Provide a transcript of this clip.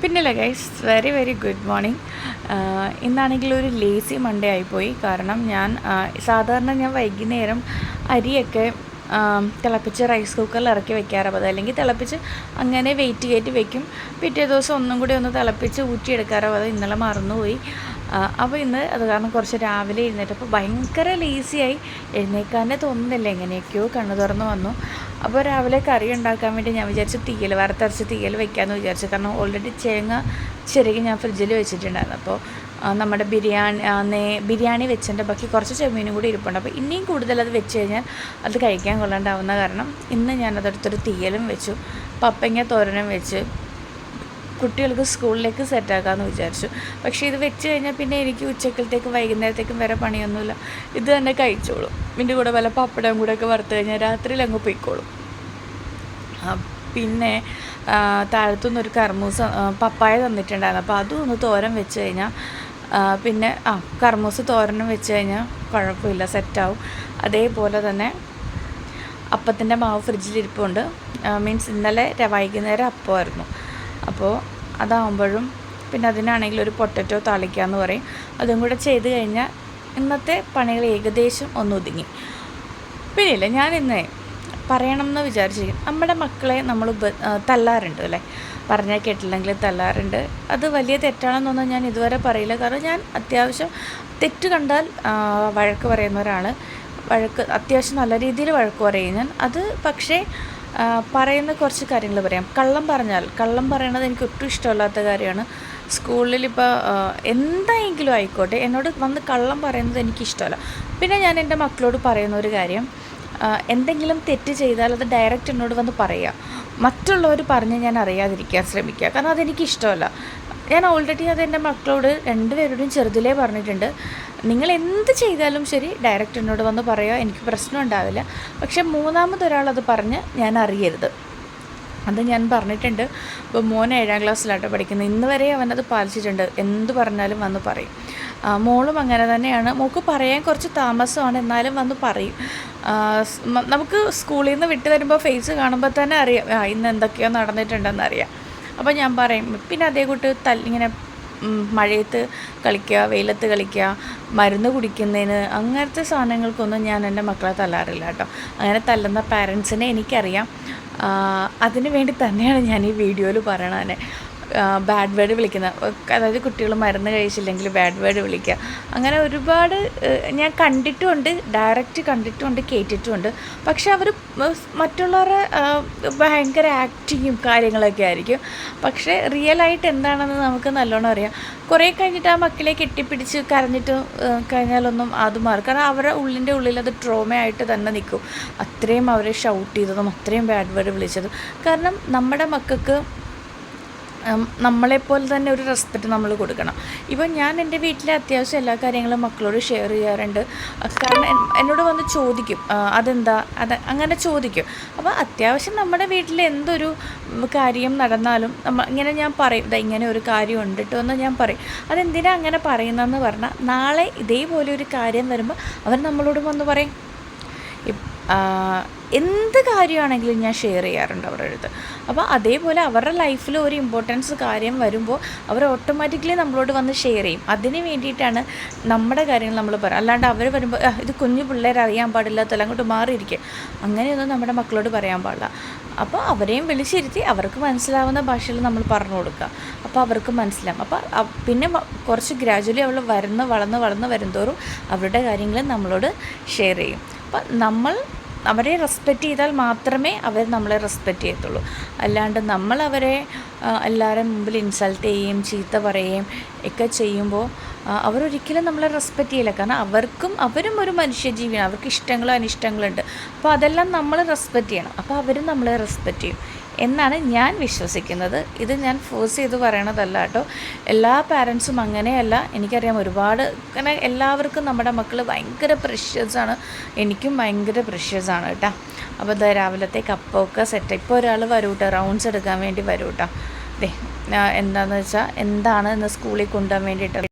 പിന്നല്ലേ guys, very very good morning. ഇന്നാണെങ്കിൽ ഒരു ലേസി മൺഡേ ആയിപ്പോയി. കാരണം സാധാരണ ഞാൻ വൈകുന്നേരം അരിയൊക്കെ തിളപ്പിച്ച് റൈസ് കുക്കറിൽ ഇറക്കി വെക്കാറുള്ളത്, അല്ലെങ്കിൽ തിളപ്പിച്ച് അങ്ങനെ വെയിറ്റ് കയറ്റി വെക്കും. പിറ്റേ ദിവസം ഒന്നും കൂടി ഒന്ന് തിളപ്പിച്ച് ഊറ്റിയെടുക്കാറുള്ളത്. ഇന്നലെ മറന്നുപോയി. അപ്പോൾ ഇന്ന് അത് കാരണം കുറച്ച് രാവിലെ എഴുന്നേറ്റപ്പോൾ ഭയങ്കര ലേസിയായി, എഴുന്നേൽക്കാനേ തോന്നുന്നില്ല. എങ്ങനെയൊക്കെയോ കണ്ണു തുറന്ന് വന്നു. അപ്പോൾ രാവിലെ കറി ഉണ്ടാക്കാൻ വേണ്ടി ഞാൻ വിചാരിച്ചു വറുത്തരച്ച് തീയൽ വെക്കാമെന്ന് വിചാരിച്ചു. കാരണം ഓൾറെഡി ചിരകി ഞാൻ ഫ്രിഡ്ജിൽ വെച്ചിട്ടുണ്ടായിരുന്നു. അപ്പോൾ നമ്മുടെ ബിരിയാണി വെച്ചതിൻ്റെ ബാക്കി കുറച്ച് ചെമ്മീനും കൂടി ഇരിപ്പുണ്ട്. അപ്പോൾ ഇനിയും കൂടുതൽ അത് വെച്ച് കഴിഞ്ഞാൽ അത് കഴിക്കാൻ കൊള്ളണ്ടാവുന്ന കാരണം ഇന്ന് ഞാനതെടുത്തൊരു തീയലും വെച്ചു, പപ്പങ്ങ തോരനും വെച്ച് കുട്ടികൾക്ക് സ്കൂളിലേക്ക് സെറ്റാക്കാമെന്ന് വിചാരിച്ചു. പക്ഷേ ഇത് വെച്ച് കഴിഞ്ഞാൽ പിന്നെ എനിക്ക് ഉച്ചക്കലത്തേക്കും വൈകുന്നേരത്തേക്കും വേറെ പണിയൊന്നുമില്ല. ഇത് തന്നെ കഴിച്ചോളും. ഇതിൻ്റെ കൂടെ വല്ല പപ്പടം കൂടെ ഒക്കെ വറുത്ത് കഴിഞ്ഞാൽ രാത്രിയിൽ അങ്ങ് പൊയ്ക്കോളും. പിന്നെ താഴത്തുനിന്നൊരു കർമൂസ പപ്പായ തന്നിട്ടുണ്ടായിരുന്നു. അപ്പോൾ അതും ഒന്ന് തോരൻ വെച്ച് കഴിഞ്ഞാൽ പിന്നെ കർമൂസ തോരനും വെച്ച് കഴിഞ്ഞാൽ കുഴപ്പമില്ല, സെറ്റാവും. അതേപോലെ തന്നെ അപ്പത്തിൻ്റെ മാവ് ഫ്രിഡ്ജിലിരിപ്പുണ്ട്. മീൻസ് ഇന്നലെ വൈകുന്നേരം അപ്പമായിരുന്നു. അപ്പോൾ അതാകുമ്പോഴും പിന്നെ അതിനാണെങ്കിൽ ഒരു പൊട്ടറ്റോ താളിക്കാമെന്ന് പറയും. അതും കൂടെ ചെയ്ത് കഴിഞ്ഞാൽ ഇന്നത്തെ പണികൾ ഏകദേശം ഒന്നൊതുങ്ങി. പിന്നെയില്ല, ഞാനിന്ന് പറയണം എന്ന് വിചാരിച്ചിരിക്കും. നമ്മുടെ മക്കളെ നമ്മൾ തല്ലാറുണ്ട് അല്ലേ, പറഞ്ഞാൽ കേട്ടില്ലെങ്കിൽ തല്ലാറുണ്ട്. അത് വലിയ തെറ്റാണെന്നൊന്നും ഞാൻ ഇതുവരെ പറയില്ല. കാരണം ഞാൻ അത്യാവശ്യം തെറ്റ് കണ്ടാൽ വഴക്ക് പറയുന്ന ഒരാൾ. അത്യാവശ്യം നല്ല രീതിയിൽ വഴക്ക് പറയും ഞാൻ. അത് പക്ഷേ പറയുന്ന കുറച്ച് കാര്യങ്ങൾ പറയാം. കള്ളം പറയണത് എനിക്ക് ഒട്ടും ഇഷ്ടമല്ലാത്ത കാര്യമാണ്. സ്കൂളിലിപ്പോൾ എന്തായെങ്കിലും ആയിക്കോട്ടെ, എന്നോട് വന്ന് കള്ളം പറയുന്നത് എനിക്കിഷ്ടമല്ല. പിന്നെ ഞാൻ എൻ്റെ മക്കളോട് പറയുന്ന ഒരു കാര്യം, എന്തെങ്കിലും തെറ്റ് ചെയ്താൽ അത് ഡയറക്റ്റ് എന്നോട് വന്ന് പറയുക. മറ്റുള്ളവർ പറഞ്ഞ് ഞാൻ അറിയാതിരിക്കാൻ ശ്രമിക്കുക. കാരണം അതെനിക്കിഷ്ടമല്ല. ഞാൻ ഓൾറെഡി അത് എൻ്റെ മക്കളോട് രണ്ടുപേരോടും ചെറുതിലേ പറഞ്ഞിട്ടുണ്ട്. നിങ്ങൾ എന്ത് ചെയ്താലും ശരി ഡയറക്റ്റ് എന്നോട് വന്ന് പറയുക, എനിക്ക് പ്രശ്നം ഉണ്ടാവില്ല. പക്ഷേ മൂന്നാമതൊരാളത് പറഞ്ഞ് ഞാൻ അറിയരുത്, അത് ഞാൻ പറഞ്ഞിട്ടുണ്ട്. ഇപ്പോൾ മോൻ 7ാം ക്ലാസ്സിലാട്ടോ പഠിക്കുന്നത്. ഇന്ന് വരെ അവനത് പാലിച്ചിട്ടുണ്ട്. എന്ത് പറഞ്ഞാലും വന്ന് പറയും. മോളും അങ്ങനെ തന്നെയാണ്. മോൾക്ക് പറയാൻ കുറച്ച് താമസമാണ്, എന്നാലും വന്ന് പറയും. നമുക്ക് സ്കൂളിൽ നിന്ന് വിട്ട് വരുമ്പോൾ ഫേസ് കാണുമ്പോൾ തന്നെ അറിയാം ഇന്ന് എന്തൊക്കെയോ നടന്നിട്ടുണ്ടെന്നറിയാം. അപ്പോൾ ഞാൻ പറയും. പിന്നെ അതേ കൂട്ട് ഇങ്ങനെ മഴയത്ത് കളിക്കുക, വെയിലത്ത് കളിക്കുക, മരുന്ന് കുടിക്കുന്നതിന് അങ്ങനത്തെ സാധനങ്ങൾക്കൊന്നും ഞാൻ എൻ്റെ മക്കളെ തല്ലാറില്ല കേട്ടോ. അങ്ങനെ തല്ലുന്ന പാരൻസിനെ എനിക്കറിയാം. അതിന് വേണ്ടി തന്നെയാണ് ഞാൻ ഈ വീഡിയോയിൽ പറയണത്. ബാഡ് വേർഡ് വിളിക്കുന്ന, അതായത് കുട്ടികൾ മരുന്ന് കഴിച്ചില്ലെങ്കിൽ ബാഡ് വേർഡ് വിളിക്കുക, അങ്ങനെ ഒരുപാട് ഞാൻ കണ്ടിട്ടുമുണ്ട്. ഡയറക്റ്റ് കണ്ടിട്ടുമുണ്ട്, കേട്ടിട്ടുമുണ്ട്. പക്ഷെ അവർ മറ്റുള്ളവരുടെ ഭയങ്കര ആക്ടിങ്ങും കാര്യങ്ങളൊക്കെ ആയിരിക്കും. പക്ഷേ റിയലായിട്ട് എന്താണെന്ന് നമുക്ക് നല്ലോണം അറിയാം. കുറേ കഴിഞ്ഞിട്ട് ആ മക്കളെ കെട്ടിപ്പിടിച്ച് കരഞ്ഞിട്ട് കഴിഞ്ഞാലൊന്നും അത് മാറും. കാരണം അവരുടെ ഉള്ളിൽ അത് ട്രോമയായിട്ട് തന്നെ നിൽക്കും. അത്രയും അവരെ ഷൗട്ട് ചെയ്തതും അത്രയും ബാഡ് വേർഡ് വിളിച്ചതും. കാരണം നമ്മുടെ മക്കൾക്ക് നമ്മളെപ്പോലെ തന്നെ ഒരു റെസ്പെക്റ്റ് നമ്മൾ കൊടുക്കണം. ഇപ്പം ഞാൻ എൻ്റെ വീട്ടിലെ അത്യാവശ്യം എല്ലാ കാര്യങ്ങളും മക്കളോട് ഷെയർ ചെയ്യാറുണ്ട്. കാരണം എന്നോട് വന്ന് ചോദിക്കും അതെന്താ അങ്ങനെ ചോദിക്കും. അപ്പോൾ അത്യാവശ്യം നമ്മുടെ വീട്ടിൽ എന്തൊരു കാര്യം നടന്നാലും ഇങ്ങനെ ഞാൻ പറയും, ഇങ്ങനെ ഒരു കാര്യം ഉണ്ട് കേട്ടോ എന്ന് ഞാൻ പറയും. അതെന്തിനാണ് അങ്ങനെ പറയുന്നതെന്ന് പറഞ്ഞാൽ നാളെ ഇതേപോലെ ഒരു കാര്യം വരുമ്പോൾ അവർ നമ്മളോട് വന്ന് പറയും. എന്ത് കാര്യമാണെങ്കിലും ഞാൻ ഷെയർ ചെയ്യാറുണ്ട് അവരുടെ അടുത്ത്. അപ്പോൾ അതേപോലെ അവരുടെ ലൈഫിൽ ഒരു ഇമ്പോർട്ടൻസ് കാര്യം വരുമ്പോൾ അവർ ഓട്ടോമാറ്റിക്കലി നമ്മളോട് വന്ന് ഷെയർ ചെയ്യും. അതിന് വേണ്ടിയിട്ടാണ് നമ്മുടെ കാര്യങ്ങൾ നമ്മൾ പറയാം. അല്ലാണ്ട് അവർ വരുമ്പോൾ ഇത് കുഞ്ഞു പിള്ളേർ അറിയാൻ പാടില്ലാത്തല്ല, അങ്ങോട്ട് മാറിയിരിക്കുക, അങ്ങനെയൊന്നും നമ്മുടെ മക്കളോട് പറയാൻ പാടില്ല. അപ്പോൾ അവരെയും വിളിച്ചിരുത്തി അവർക്ക് മനസ്സിലാവുന്ന ഭാഷയിൽ നമ്മൾ പറഞ്ഞു കൊടുക്കുക. അപ്പോൾ അവർക്ക് മനസ്സിലാവും. അപ്പോൾ പിന്നെ കുറച്ച് ഗ്രാജുവലി അവൾ വളർന്ന് വരുന്തോറും അവരുടെ കാര്യങ്ങൾ നമ്മളോട് ഷെയർ ചെയ്യും. അപ്പം അവരെ റെസ്പെക്റ്റ് ചെയ്താൽ മാത്രമേ അവർ നമ്മളെ റെസ്പെക്റ്റ് ചെയ്യത്തുള്ളൂ. അല്ലാണ്ട് നമ്മൾ അവരെ എല്ലാവരും മുമ്പിൽ ഇൻസൾട്ട് ചെയ്യുകയും ചീത്ത പറയുകയും ഒക്കെ ചെയ്യുമ്പോൾ അവരൊരിക്കലും നമ്മളെ റെസ്പെക്റ്റ് ചെയ്യില്ല. കാരണം അവരും ഒരു മനുഷ്യജീവിയാണ്. അവർക്ക് ഇഷ്ടങ്ങളും അനിഷ്ടങ്ങളുണ്ട്. അപ്പോൾ അതെല്ലാം നമ്മൾ റെസ്പെക്റ്റ് ചെയ്യണം. അപ്പോൾ അവരും നമ്മളെ റെസ്പെക്റ്റ് ചെയ്യും എന്നാണ് ഞാൻ വിശ്വസിക്കുന്നത്. ഇത് ഞാൻ ഫോഴ്സ് ചെയ്ത് പറയണതല്ല കേട്ടോ. എല്ലാ പാരൻസും അങ്ങനെയല്ല. എനിക്കറിയാം ഒരുപാട്, കാരണം എല്ലാവർക്കും നമ്മുടെ മക്കൾ ഭയങ്കര പ്രഷ്യസാണ്. എനിക്കും ഭയങ്കര പ്രഷ്യസാണ് കേട്ടോ. അപ്പോൾ രാവിലത്തെ കപ്പൊക്കെ സെറ്റ്. ഇപ്പോൾ ഒരാൾ വരും കേട്ടോ, റൗണ്ട്സ് എടുക്കാൻ വേണ്ടി വരും കേട്ടോ. എന്താണെന്ന് വെച്ചാൽ എന്താണ് ഇന്ന് സ്കൂളിൽ കൊണ്ടുപോകാൻ വേണ്ടിയിട്ട്